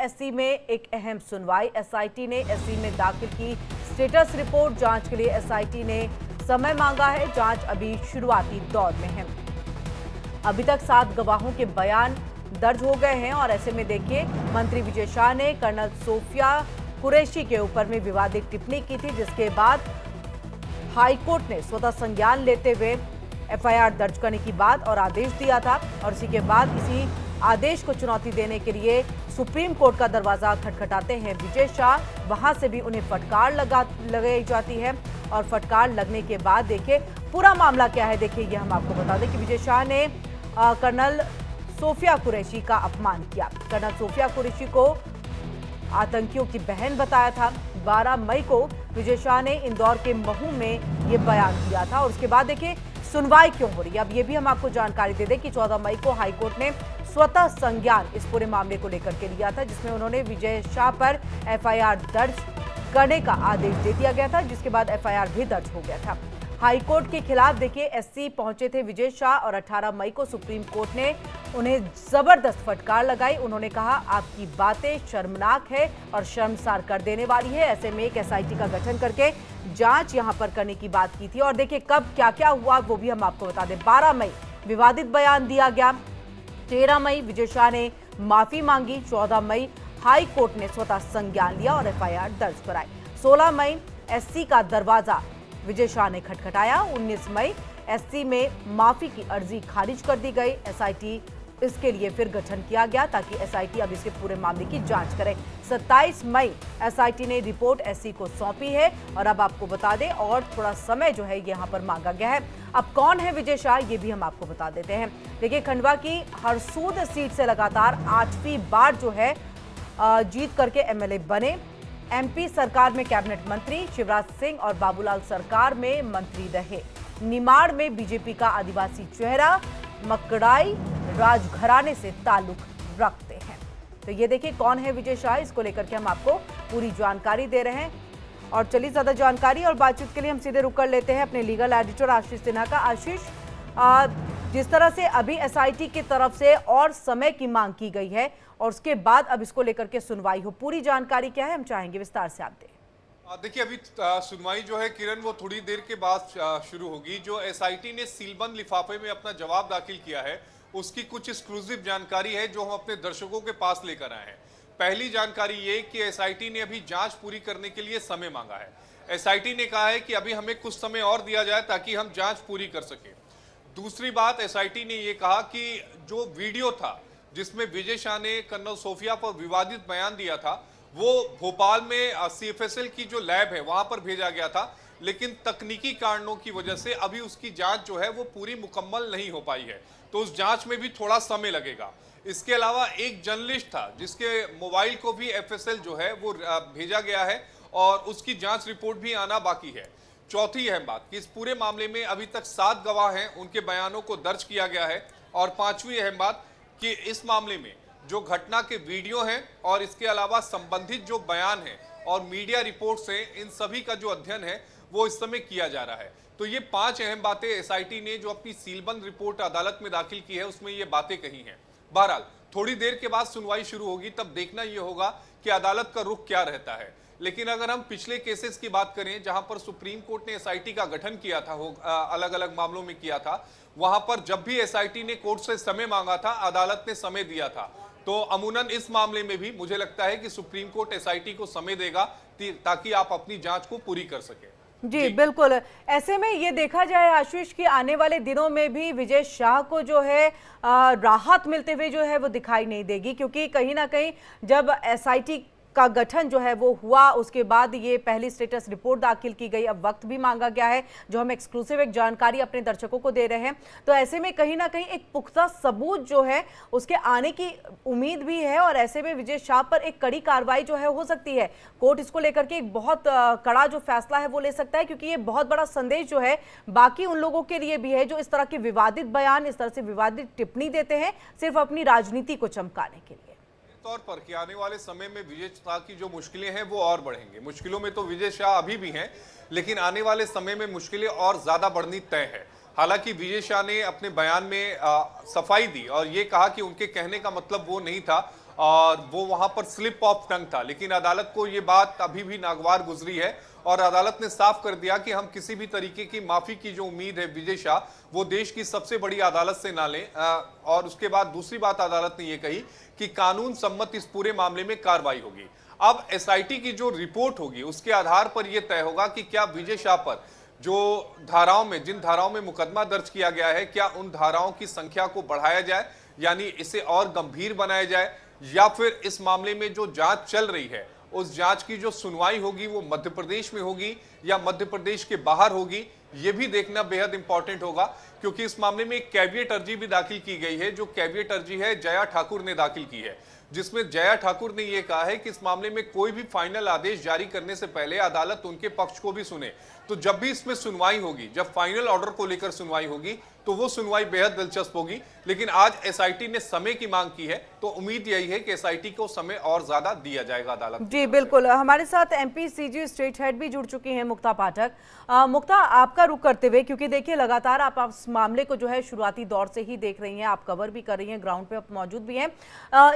SC में एक अहम सुनवाई। एसआईटी ने एससी में दाखिल की स्टेटस रिपोर्ट। जांच के लिए एसआईटी ने समय मांगा है। जांच अभी शुरुआती दौर में है। अभी तक 7 गवाहों के बयान दर्ज हो गए हैं और ऐसे में देखिए, मंत्री विजय शाह ने कर्नल सोफिया कुरैशी के ऊपर में विवादित टिप्पणी की थी, जिसके बाद हाईकोर्ट ने स्वतः संज्ञान लेते हुए एफआईआर दर्ज करने की बात और आदेश दिया था। और इसी के बाद इसी आदेश को चुनौती देने के लिए सुप्रीम कोर्ट का दरवाजा खटखटाते हैं विजय शाह। वहां से भी उन्हें फटकार लगाई जाती है और फटकार लगने के बाद देखिए पूरा मामला क्या है। देखिए, ये हम आपको बता दें कि विजय शाह ने कर्नल सोफिया कुरैशी का अपमान किया। कर्नल सोफिया कुरैशी को आतंकियों की बहन बताया था। 12 मई को विजय शाह ने इंदौर के महू में ये बयान दिया था। और उसके बाद देखिए सुनवाई क्यों हो रही है, अब ये भी हम आपको जानकारी दे दें कि 14 मई को हाईकोर्ट ने स्वतः संज्ञान इस पूरे मामले को लेकर के लिया था, जिसमें उन्होंने विजय शाह पर एफआईआर दर्ज करने का आदेश दे दिया गया था, जिसके बाद एफआईआर भी दर्ज हो गया था। हाईकोर्ट के खिलाफ देखिए एससी पहुंचे थे विजय शाह और 18 मई को सुप्रीम कोर्ट ने उन्हें जबरदस्त फटकार लगाई। उन्होंने कहा, आपकी बातें शर्मनाक है और शर्मसार कर देने वाली है। ऐसे में एक एसआईटी का गठन करके जांच यहां पर करने की बात की थी। और देखिए कब क्या क्या हुआ वो भी हम आपको बता दें। 12 मई विवादित बयान दिया गया। 13 मई विजय शाह ने माफी मांगी। 14 मई हाई कोर्ट ने स्वतः संज्ञान लिया और एफआईआर दर्ज कराई। 16 मई एससी का दरवाजा विजय शाह ने खटखटाया। 19 मई एससी में माफी की अर्जी खारिज कर दी गई। एसआईटी इसके लिए फिर गठन किया गया ताकि एसआईटी अब इसके पूरे मामले की जांच करे। 27 मई एसआईटी ने रिपोर्ट एससी को सौंपी है। और अब आपको बता दें और थोड़ा समय जो है यहाँ पर मांगा गया है। अब कौन है विजय शाह, ये भी हम आपको बता देते हैं। देखिए, खंडवा की हरसूद सीट से लगातार 8वीं बार जो है जीत करके एमएलए बने। एमपी सरकार में कैबिनेट मंत्री, शिवराज सिंह और बाबूलाल सरकार में मंत्री रहे। निमाड़ में बीजेपी का आदिवासी चेहरा, मकड़ाई राजघराने से ताल्लुक रखते हैं। तो ये देखिए कौन है विजय शाह, इसको लेकर के हम आपको पूरी जानकारी दे रहे हैं। और चलिए ज्यादा जानकारी और बातचीत के लिए हम सीधे रुक कर लेते हैं अपने लीगल एडिटर आशीष सिन्हा का। आशीष, जिस तरह से अभी एसआईटी की तरफ से और समय की मांग की गई है और उसके बाद अब इसको लेकर के सुनवाई हो, पूरी जानकारी क्या है, हम चाहेंगे विस्तार से आप दें। देखिए, अभी सुनवाई जो है किरण वो थोड़ी देर के बाद शुरू होगी। जो एसआईटी ने सीलबंद लिफाफे में अपना जवाब दाखिल किया है उसकी कुछ एक्सक्लूसिव जानकारी है जो हम अपने दर्शकों के पास लेकर आए हैं। पहली जानकारी ये कि एसआईटी ने अभी जांच पूरी करने के लिए समय मांगा है। एसआईटी ने कहा है कि अभी हमें कुछ समय और दिया जाए ताकि हम जांच पूरी कर सकें। दूसरी बात, एसआईटी ने यह कहा कि जो वीडियो था जिसमें विजय शाह ने कर्नल सोफिया पर विवादित बयान दिया था वो भोपाल में सीएफएसएल की जो लैब है वहां पर भेजा गया था, लेकिन तकनीकी कारणों की वजह से अभी उसकी जांच जो है वो पूरी मुकम्मल नहीं हो पाई है, तो उस जांच में भी थोड़ा समय लगेगा। इसके अलावा एक जर्नलिस्ट था जिसके मोबाइल को भी एफएसएल जो है वो भेजा गया है और उसकी जांच रिपोर्ट भी आना बाकी है। चौथी अहम बात कि इस पूरे मामले में अभी तक 7 गवाह हैं, उनके बयानों को दर्ज किया गया है। और पांचवी अहम बात कि इस मामले में जो घटना के वीडियो हैं और इसके अलावा संबंधित जो बयान हैं और मीडिया रिपोर्ट्स हैं, इन सभी का जो अध्ययन है वो इस समय किया जा रहा है। तो ये 5 अहम बातें एसआईटी ने जो अपनी सीलबंद रिपोर्ट अदालत में दाखिल की है उसमें ये बातें कही हैं। बहरहाल थोड़ी देर के बाद सुनवाई शुरू होगी, तब देखना ये होगा कि अदालत का रुख क्या रहता है। लेकिन अगर हम पिछले केसेस की बात करें जहां पर सुप्रीम कोर्ट ने एसआईटी का गठन किया था, अलग अलग मामलों में किया था, वहां पर जब भी एसआईटी ने कोर्ट से समय मांगा था अदालत ने समय दिया था। तो अमूनन इस मामले में भी मुझे लगता है कि सुप्रीम कोर्ट एसआईटी को समय देगा ताकि आप अपनी जांच को पूरी कर सके। जी बिल्कुल। ऐसे में ये देखा जाए आशीष कि आने वाले दिनों में भी विजय शाह को जो है राहत मिलते हुए जो है वो दिखाई नहीं देगी, क्योंकि कहीं ना कहीं जब एसआईटी का गठन जो है वो हुआ उसके बाद ये पहली स्टेटस रिपोर्ट दाखिल की गई। अब वक्त भी मांगा गया है जो हम एक्सक्लूसिव एक जानकारी अपने दर्शकों को दे रहे हैं। तो ऐसे में कहीं ना कहीं एक पुख्ता सबूत जो है उसके आने की उम्मीद भी है और ऐसे में विजय शाह पर एक कड़ी कार्रवाई जो है हो सकती है। कोर्ट इसको लेकर के एक बहुत कड़ा जो फैसला है वो ले सकता है, क्योंकि ये बहुत बड़ा संदेश जो है बाकी उन लोगों के लिए भी है जो इस तरह के विवादित बयान, इस तरह से विवादित टिप्पणी देते हैं सिर्फ अपनी राजनीति को चमकाने के लिए। तौर पर कि आने वाले समय में विजय शाह की जो मुश्किलें हैं वो और बढ़ेंगे। मुश्किलों में तो विजय शाह अभी भी हैं, लेकिन आने वाले समय में मुश्किलें और ज्यादा बढ़नी तय है। हालांकि विजय शाह ने अपने बयान में सफाई दी और ये कहा कि उनके कहने का मतलब वो नहीं था और वो वहां पर स्लिप ऑफ टंग था, लेकिन अदालत को ये बात अभी भी नागवार गुजरी है और अदालत ने साफ कर दिया कि हम किसी भी तरीके की माफी की जो उम्मीद है विजय शाह, वो देश की सबसे बड़ी अदालत से ना लें। और उसके बाद दूसरी बात अदालत ने ये कही कि कानून सम्मत इस पूरे मामले में कार्रवाई होगी। अब एसआईटी की जो रिपोर्ट होगी उसके आधार पर यह तय होगा कि क्या विजय शाह पर जो जिन धाराओं में मुकदमा दर्ज किया गया है, क्या उन धाराओं की संख्या को बढ़ाया जाए, यानी इसे और गंभीर बनाया जाए, या फिर इस मामले में जो जांच चल रही है उस जांच की जो सुनवाई होगी वो मध्य प्रदेश में होगी या मध्य प्रदेश के बाहर होगी। ये भी देखना बेहद इंपॉर्टेंट होगा, क्योंकि इस मामले में एक कैविएट अर्जी भी दाखिल की गई है। जो कैविएट अर्जी है जया ठाकुर ने दाखिल की है, जिसमें जया ठाकुर ने यह कहा है कि इस मामले में कोई भी फाइनल आदेश जारी करने से पहले अदालत उनके पक्ष को भी सुने। तो जब भी इसमें सुनवाई होगी, जब फाइनल ऑर्डर को लेकर सुनवाई होगी, तो वो सुनवाई बेहद दिलचस्प होगी। लेकिन आज एसआईटी ने समय की मांग की है, तो उम्मीद यही है कि एसआईटी को समय और ज्यादा दिया जाएगा अदालत। जी बिल्कुल, हमारे साथ एमपीसीजी स्टेट हेड भी जुड़ चुकी हैं मुक्ता पाठक। मुक्ता, आपका रुख करते हुए, क्योंकि देखिए लगातार आप इस मामले को जो है शुरुआती दौर से ही देख रही हैं, आप कवर भी कर रही हैं, ग्राउंड पे आप मौजूद भी हैं।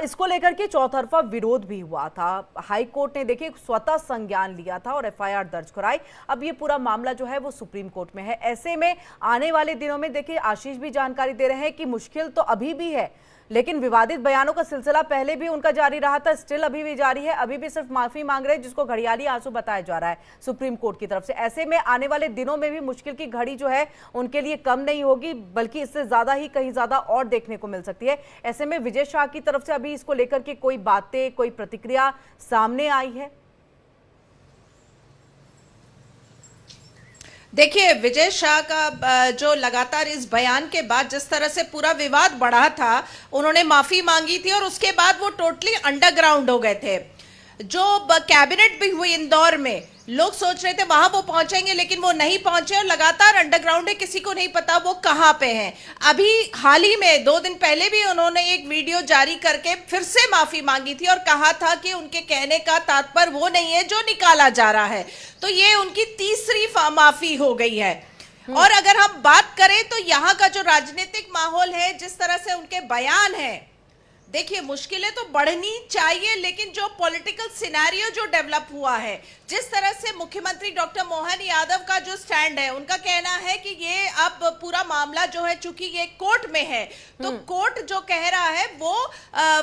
इसको लेकर के चौतरफा विरोध भी हुआ था। हाई कोर्ट ने देखिए स्वतः संज्ञान लिया था और एफआईआर दर्ज कराई। अब ये पूरा मामला जो है वो सुप्रीम कोर्ट में है। ऐसे में आने वाले दिनों में देखिए आशीष भी जानकारी दे रहे हैं कि मुश्किल तो अभी भी है, लेकिन विवादित बयानों का सिलसिला पहले भी उनका जारी रहा था, स्टिल अभी भी जारी है। अभी भी सिर्फ माफी मांग रहे हैं, जिसको घड़ियाली आंसू बताया जा रहा है सुप्रीम कोर्ट की तरफ से। ऐसे में आने वाले दिनों में भी मुश्किल की घड़ी जो है उनके लिए कम नहीं होगी, बल्कि इससे ज्यादा ही कहीं ज्यादा और देखने को मिल सकती है। ऐसे में विजय शाह की तरफ से अभी इसको लेकर के कोई बातें, कोई प्रतिक्रिया सामने आई है? देखिए, विजय शाह का जो लगातार इस बयान के बाद जिस तरह से पूरा विवाद बढ़ा था, उन्होंने माफी मांगी थी और उसके बाद वो टोटली अंडरग्राउंड हो गए थे। जो कैबिनेट भी हुई इंदौर में, लोग सोच रहे थे वहां वो पहुंचेंगे, लेकिन वो नहीं पहुंचे और लगातार अंडरग्राउंड है, किसी को नहीं पता वो कहां पे हैं। अभी हाल ही में 2 दिन पहले भी उन्होंने एक वीडियो जारी करके फिर से माफी मांगी थी और कहा था कि उनके कहने का तात्पर्य वो नहीं है जो निकाला जा रहा है। तो ये उनकी तीसरी माफी हो गई है। और अगर हम बात करें तो यहाँ का जो राजनीतिक माहौल है, जिस तरह से उनके बयान है, देखिए मुश्किलें तो बढ़नी चाहिए, लेकिन जो पॉलिटिकल सिनेरियो जो डेवलप हुआ है, जिस तरह से मुख्यमंत्री डॉक्टर मोहन यादव का जो स्टैंड है, उनका कहना है कि ये अब पूरा मामला जो है, चूंकि ये कोर्ट में है, तो कोर्ट जो कह रहा है वो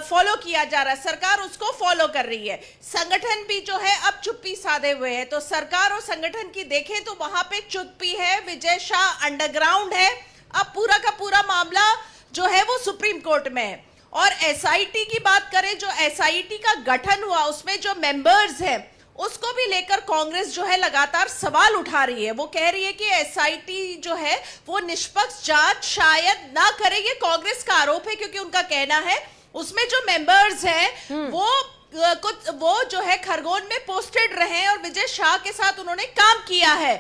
फॉलो किया जा रहा है, सरकार उसको फॉलो कर रही है। संगठन भी जो है अब चुप्पी साधे हुए है, तो सरकार और संगठन की देखें तो वहां पे चुप्पी है। विजय शाह अंडरग्राउंड है। अब पूरा का पूरा मामला जो है वो सुप्रीम कोर्ट में है। और एसआईटी की बात करें, जो एसआईटी का गठन हुआ उसमें जो मेंबर्स हैं, उसको भी लेकर कांग्रेस जो है लगातार सवाल उठा रही है। वो कह रही है कि एसआईटी जो है वो निष्पक्ष जांच शायद ना करे, ये कांग्रेस का आरोप है, क्योंकि उनका कहना है उसमें जो मेंबर्स हैं वो जो है खरगोन में पोस्टेड रहे और विजय शाह के साथ उन्होंने काम किया है,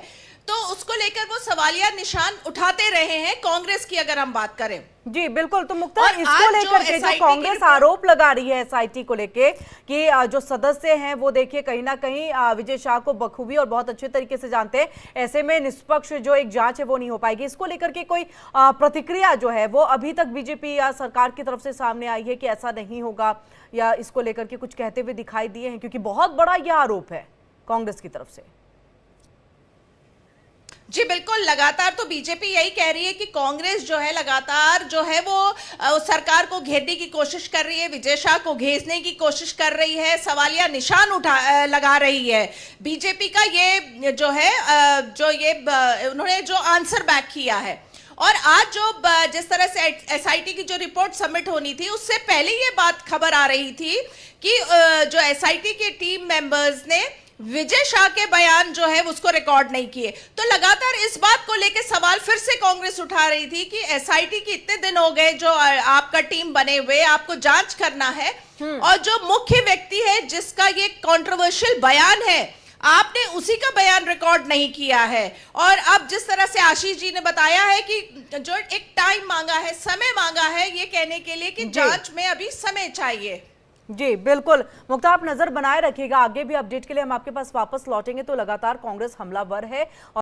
तो उसको लेकर वो सवालिया निशान उठाते रहे हैं कांग्रेस की, अगर हम बात करें। जी बिल्कुल। तो मुक्ता, इसको लेकर के जो कांग्रेस आरोप लगा रही है एसआईटी को लेके कि जो सदस्य हैं वो देखिए कहीं ना कहीं विजय शाह को बखूबी और बहुत अच्छे तरीके से जानते हैं, ऐसे में निष्पक्ष जो एक जांच है वो नहीं हो पाएगी। इसको लेकर के कोई प्रतिक्रिया जो है वो अभी तक बीजेपी या सरकार की तरफ से सामने आई है कि ऐसा नहीं होगा, या इसको लेकर के कुछ कहते हुए दिखाई दिए हैं? क्योंकि बहुत बड़ा यह आरोप है कांग्रेस की तरफ से। जी बिल्कुल, लगातार तो बीजेपी यही कह रही है कि कांग्रेस जो है लगातार जो है वो सरकार को घेरने की कोशिश कर रही है, विजय शाह को घेरने की कोशिश कर रही है, सवालिया निशान लगा रही है। बीजेपी का ये जो है उन्होंने जो आंसर बैक किया है। और आज जो जिस तरह से एसआईटी की जो रिपोर्ट सबमिट होनी थी, उससे पहले ये बात खबर आ रही थी कि जो एसआईटी के टीम मेंबर्स ने विजय शाह के बयान जो है उसको रिकॉर्ड नहीं किए। तो लगातार इस बात को लेकर सवाल फिर से कांग्रेस उठा रही थी कि एसआईटी की इतने दिन हो गए जो आपका टीम बने हुए, आपको जांच करना है, और जो मुख्य व्यक्ति है जिसका ये कंट्रोवर्शियल बयान है, आपने उसी का बयान रिकॉर्ड नहीं किया है। और अब जिस तरह से आशीष जी ने बताया है कि जो एक टाइम मांगा है, समय मांगा है, ये कहने के लिए कि जांच में अभी समय चाहिए। जी बिल्कुल मुक्ता, आप नजर बनाए रखिएगा, आगे भी अपडेट के लिए हम आपके पास वापस लौटेंगे। तो लगातार कांग्रेस हमलावर है।